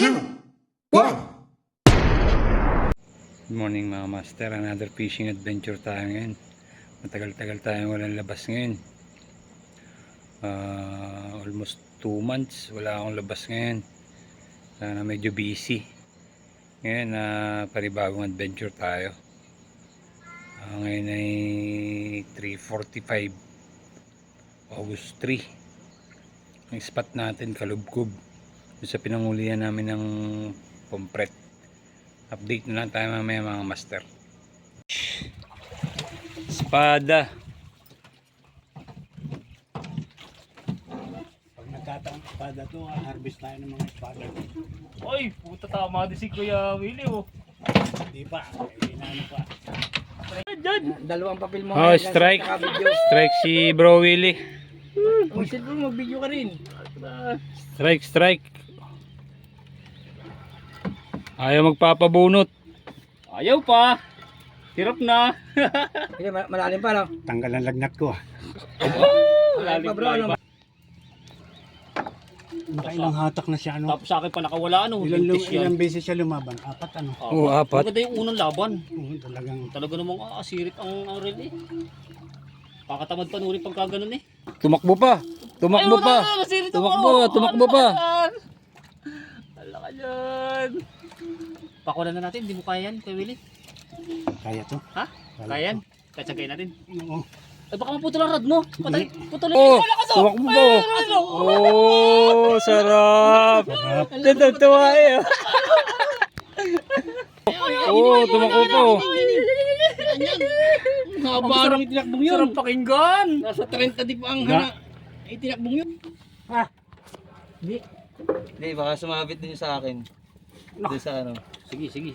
Good morning mga master, another fishing adventure tayo ngayon. Matagal-tagal tayo walang labas ngayon. Almost 2 months wala akong labas ngayon. Sana medyo busy. Ngayon panibagong adventure tayo. Ngayon ay 3:45 August 3. Ang spot natin Kalubkob, sa pinangulihan namin ng pompret. Update na lang tayo mamaya mga master. Espada. Pag nagkataong espada to, harvest tayo ng mga espada. Oy, puta, tama din si Kuya Willie, oh. Hindi pa, inaano pa. Diyan. Dalawang papel mo. Oh, strike. Strike si Bro Willie. Uy, cellphone, mag-video ka rin. Strike. Ayaw magpapabunot. Ayaw pa. Hirap na. Sige, malalim pa lang. Tanggal ang lagnat ko. Malalim pa bro, ano? Nakailang hatak na siya, ano? Tapos sa akin pa nakawala, ano. Lintis yan. Ilang beses siya lumaban? Apat, ano? Oo, apat. Maganda yung unang laban. Talagang Talaga namang asirit ang rin eh. Kakatamad pa nuri pagka ganun eh. Tumakbo pa. Tumakbo pa. Tumakbo pa. Ala ka dyan. Pakulan na natin, hindi mo kaya yan, Kuya Willie. kaya to. Ha? Kaya yan? Katsagay natin. Oo. Ay baka maputol ang rod mo. Patay, putulin. Oh, tumakbo pa. Oh, sarap. Tutuwa eh. Oh, tumakbo pa. Sarap tinakbong yun. Sarap pakinggan. Nasa 30 di pa ang hana. Ay, tinakbong yun. Ah, Hindi, baka sumabit din sa akin. Doon sa ano. Sige. Sige.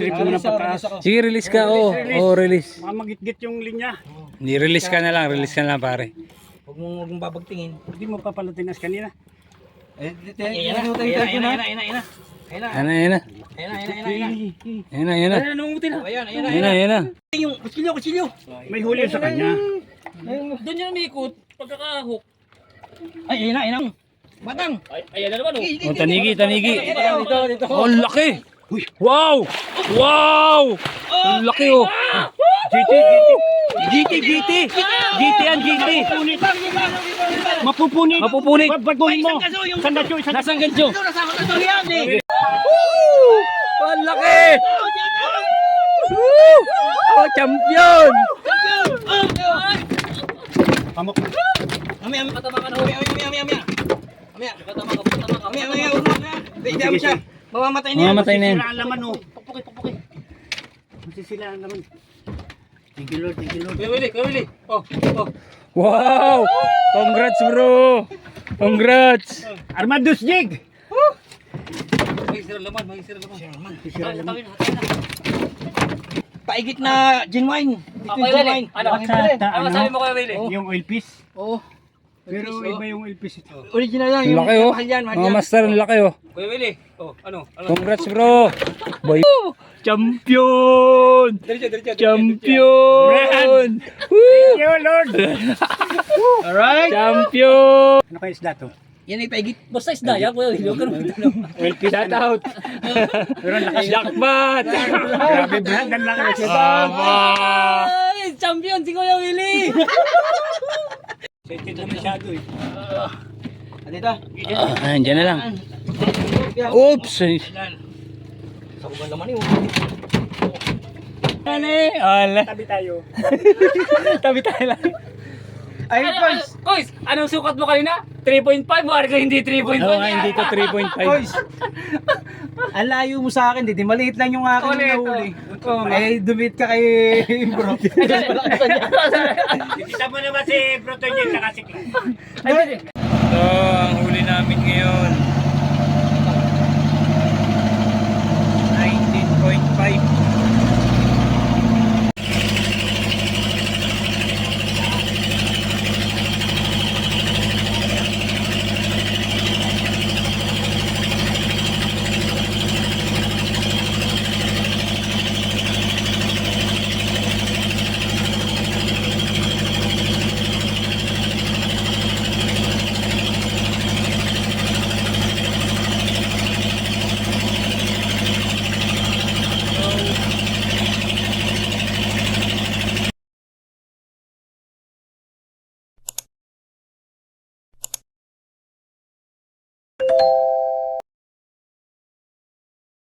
trip mo na pataas. Sige, release ka. Oh, release. Mga magitgit yung linya. Ni-release ka na lang pare. Huwag mong babagtingin. Hindi mo pa pala tinas kanina. Eh, ayan na. Ayan na. Nangunguti na. Ayan na. Yung kutsilyo. May huli sa kanya. Doon yun umikot. Pagkakahok. Ay, ayan na. Batang. Ay, ayan na naman oh. Oh, tanigi. Dito. Oh, ang laki. Wow! Ang laki oh. GT yan, GT. Mapupunit. Baguhin mo. Sandasyo. Nasaan gancho? Ang laki! Woo! Oh, champion! Pamok. Mamamatay na yan. Masisila ang laman, oh. Pupuki. Masisila ang laman. Thank you, Lord. Kuya Willie. Oh. Wow! Congrats bro! Congrats! Armados jig. May sira laman. Tawin. Paigit na genuine. Kuya Willie. Ano sabi mo Kuya Willie? Yung oil piece. Oo. Pero iba yung oil piece ito. Original yan. Ang laki oh. Mahal yan. Mga master, ang laki oh. Kuya Willie. Oh, ano? Congrats bro! Boy! Champion! Champion! Thank you, Lord. Alright. Champion! Ano kayo isda to? Yan ay paigit. Basta isda yan Kuya Willie. Huwag ka naman tanong. Oil piece. Shout out! Pero ang lakas. Jackpot! Grabe, brand. Ang lakas. Ay, champion si Kuya Willie. Sensitive na masyado eh. Dito. Diyan na lang. Oops! Sa ubang laman yun. Ala. Tabi tayo. Tabi tayo lang. Ay, boys. Koys, anong sukat mo kanina? 3.5 or hindi 3.5? Oo nga, hindi to 3.5. Boys. Ang layo mo sa akin. Di maliit lang yung akin Ulit, na huli. oh. Ay, dumit ka kay bro. Kita mo naman si Proto Jen nakasikla. So, ang huli namin